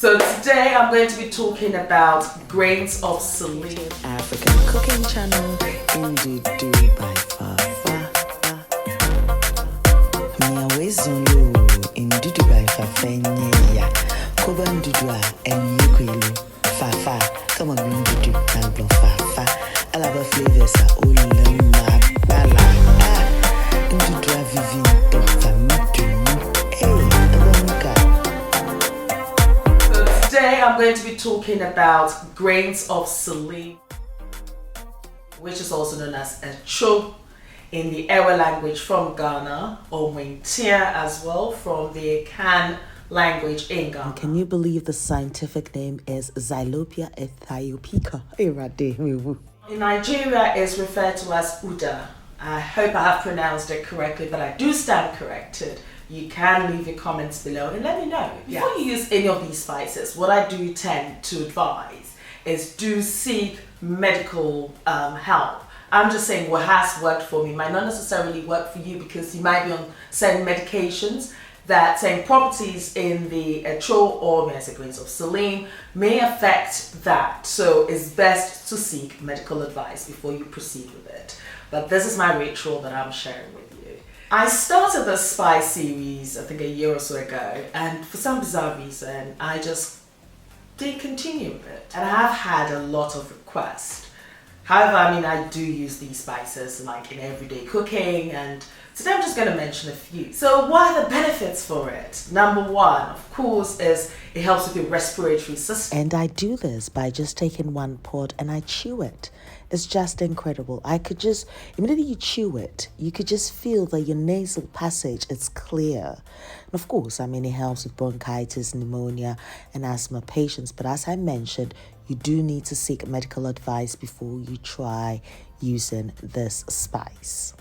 So today I'm going to be talking about Grains of Selim. African cooking channel, Ndudu by Fafa. Miawezulu, Ndudu by Fafa, Hwentia. Koba Ndudu and Yukwelu. Fafa, come on, Ndudu, now blow Fafa. Alaba flavors are ulama bala. Ndudu vivi, Today I'm going to be talking about Grains of Selim, which is also known as Etso in the Ewe language from Ghana, or Hwentia as well from the Kan language in Ghana. Can you believe the scientific name is Xylopia ethiopica? In Nigeria it's referred to as UDA. I hope I have pronounced it correctly, but I do stand corrected. You can leave your comments below and let me know. Before you use any of these spices, what I do tend to advise is do seek medical help. I'm just saying what has worked for me might not necessarily work for you because you might be on certain medications that certain properties in the Etso or may I say Grains of Selim may affect that. So it's best to seek medical advice before you proceed with it. But this is my ritual that I'm sharing with you. I started this spice series I think a year or so ago, and for some bizarre reason I just didn't continue with it, and I have had a lot of requests. However, I do use these spices like in everyday cooking, and today I'm just going to mention a few. So what are the benefits for it? Number one, of course, is it helps with your respiratory system. And I do this by just taking one pod and I chew it. It's just incredible. I could just, immediately you chew it, you could just feel that your nasal passage is clear. And of course, it helps with bronchitis, pneumonia, and asthma patients. But as I mentioned, you do need to seek medical advice before you try using this spice.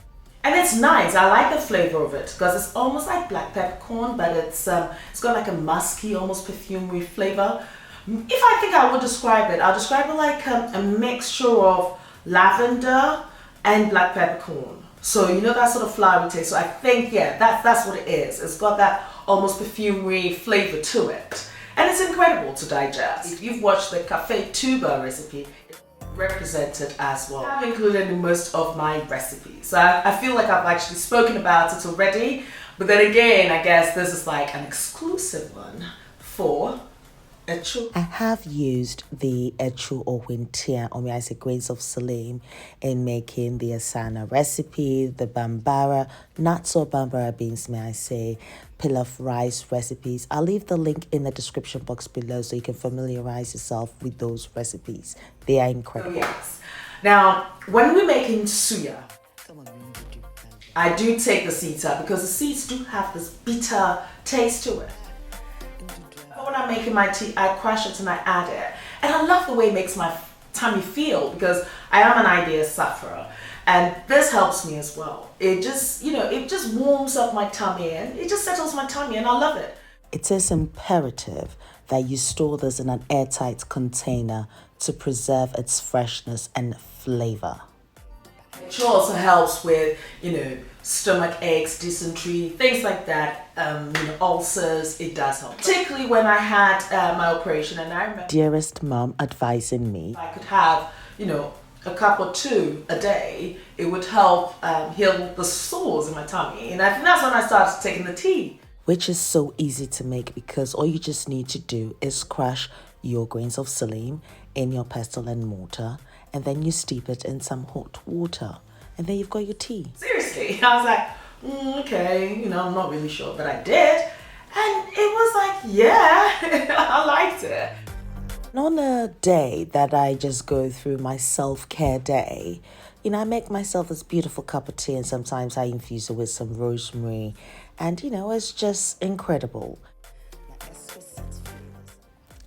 And it's nice. I like the flavor of it because it's almost like black peppercorn, but it's got like a musky, almost perfumery flavor. If I think I would describe it, I'll describe it like a mixture of lavender and black peppercorn. So you know that sort of flowery taste. So I think, yeah, that's what it is. It's got that almost perfumery flavor to it. And it's incredible to digest. If you've watched the cafe tuber recipe, it's represented as well. I've included in most of my recipes. So I feel like I've actually spoken about it already. But then again, I guess this is like an exclusive one for Etso. I have used the Etso or Hwentia, or may I say Grains of Selim, in making the asana recipe, the bambara, nuts or bambara beans, may I say, pilaf rice recipes. I'll leave the link in the description box below so you can familiarize yourself with those recipes. They are incredible. Oh, yes. Now, when we're making suya, I do take the seeds out because the seeds do have this bitter taste to it. When I'm making my tea, I crush it and I add it. And I love the way it makes my tummy feel because I am an idea sufferer. And this helps me as well. It just, it just warms up my tummy and it just settles my tummy and I love it. It is imperative that you store this in an airtight container to preserve its freshness and flavor. It also helps with, stomach aches, dysentery, things like that, ulcers. It does help. Particularly when I had my operation, and I remember Dearest mom advising me, I could have, a cup or two a day. It would help heal the sores in my tummy. And I think that's when I started taking the tea. Which is so easy to make because all you just need to do is crush your grains of Selim in your pestle and mortar, and then you steep it in some hot water, and then you've got your tea. Seriously, I was like, okay, I'm not really sure, but I did, and it was like, yeah, I liked it. And on a day that I just go through my self-care day, I make myself this beautiful cup of tea, and sometimes I infuse it with some rosemary, and it's just incredible.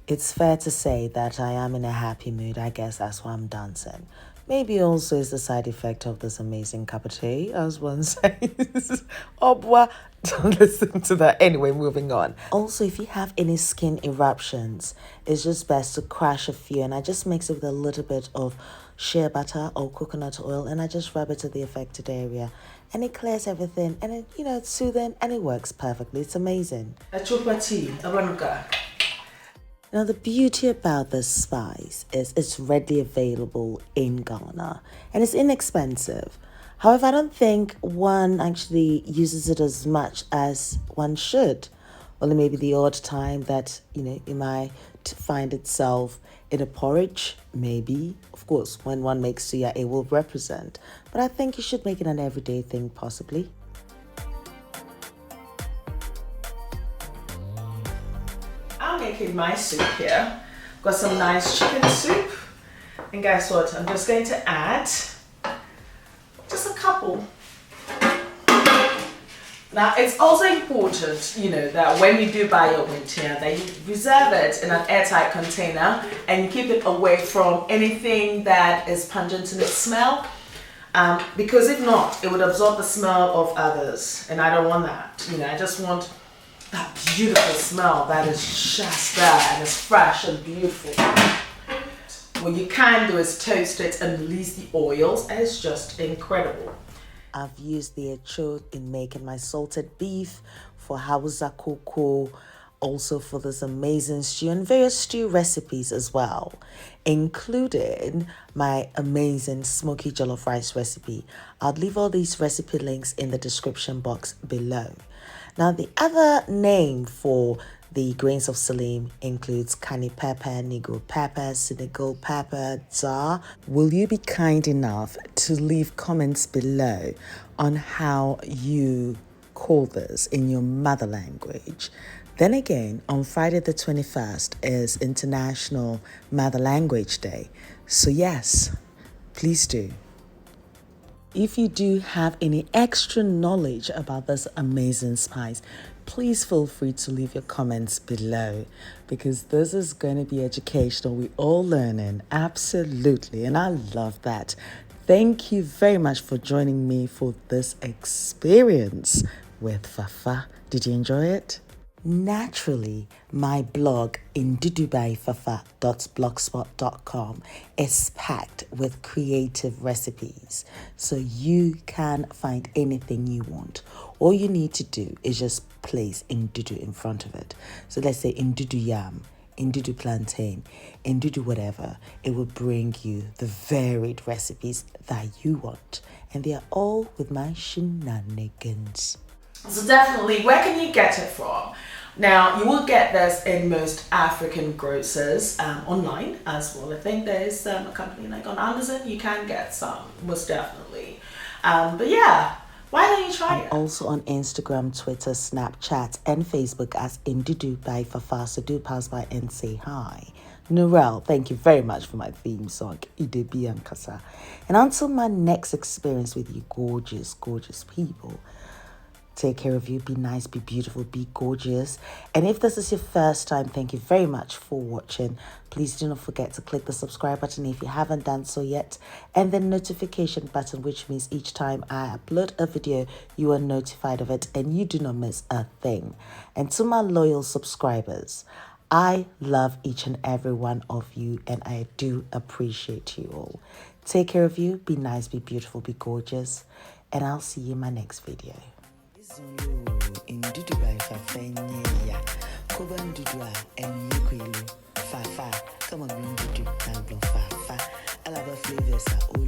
It's fair to say that I am in a happy mood. I guess that's why I'm dancing. Maybe also is the side effect of this amazing cup of tea, as one says. Oh, boy, don't listen to that. Anyway, moving on. Also, if you have any skin eruptions, it's just best to crush a few, and I just mix it with a little bit of shea butter or coconut oil, and I just rub it to the affected area, and it clears everything, and it, it's soothing, and it works perfectly. It's amazing. Etso tea, Now, the beauty about this spice is it's readily available in Ghana and it's inexpensive. However, I don't think one actually uses it as much as one should. Only maybe the odd time that, it might find itself in a porridge, maybe. Of course, when one makes suya, it will represent. But I think you should make it an everyday thing, possibly. I'm making my soup here. Got some nice chicken soup. And guess what? I'm just going to add just a couple. Now, it's also important, that when you do buy your Hwentia, that you reserve it in an airtight container and you keep it away from anything that is pungent in its smell. Because if not, it would absorb the smell of others. And I don't want that. I just want that beautiful smell that is just there and it's fresh and beautiful. What you can do is toast it and release the oils, and it's just incredible. I've used the Etso in making my salted beef, for Hausa koko, also for this amazing stew, and various stew recipes as well, including my amazing smoky jollof rice recipe. I'll leave all these recipe links in the description box below. Now, the other name for the grains of Selim includes Kani pepper, Negro pepper, Senegal pepper, Za. Will you be kind enough to leave comments below on how you call this in your mother language? Then again, on Friday the 21st is International Mother Language Day. So yes, please do. If you do have any extra knowledge about this amazing spice, please feel free to leave your comments below, because this is going to be educational. We're all learning, absolutely, and I love that. Thank you very much for joining me for this experience with Fafa. Did you enjoy it? Naturally, my blog ndudubyfafa.blogspot.com is packed with creative recipes, so you can find anything you want. All you need to do is just place Ndudu in front of it. So let's say Ndudu yam, Ndudu plantain, Ndudu whatever. It will bring you the varied recipes that you want, and they are all with my shenanigans. So definitely, where can you get it from? Now, you will get this in most African grocers online as well. I think there's a company like on Amazon, you can get some, most definitely. But yeah, why don't you try it? Also on Instagram, Twitter, Snapchat, and Facebook as Ndudu by Fafa, so do pass by and say hi. Norel, thank you very much for my theme song, Idebi and Kasa. And until my next experience with you gorgeous, gorgeous people, take care of you, be nice, be beautiful, be gorgeous. And if this is your first time, thank you very much for watching. Please do not forget to click the subscribe button if you haven't done so yet, and the notification button, which means each time I upload a video, you are notified of it and you do not miss a thing. And to my loyal subscribers, I love each and every one of you, and I do appreciate you all. Take care of you, be nice, be beautiful, be gorgeous, and I'll see you in my next video. Ndudu by Hwentia. Koba Ndudu and Yukwelu. Fafa. Come on, Ndudu. Fafa. Alaba flavors are all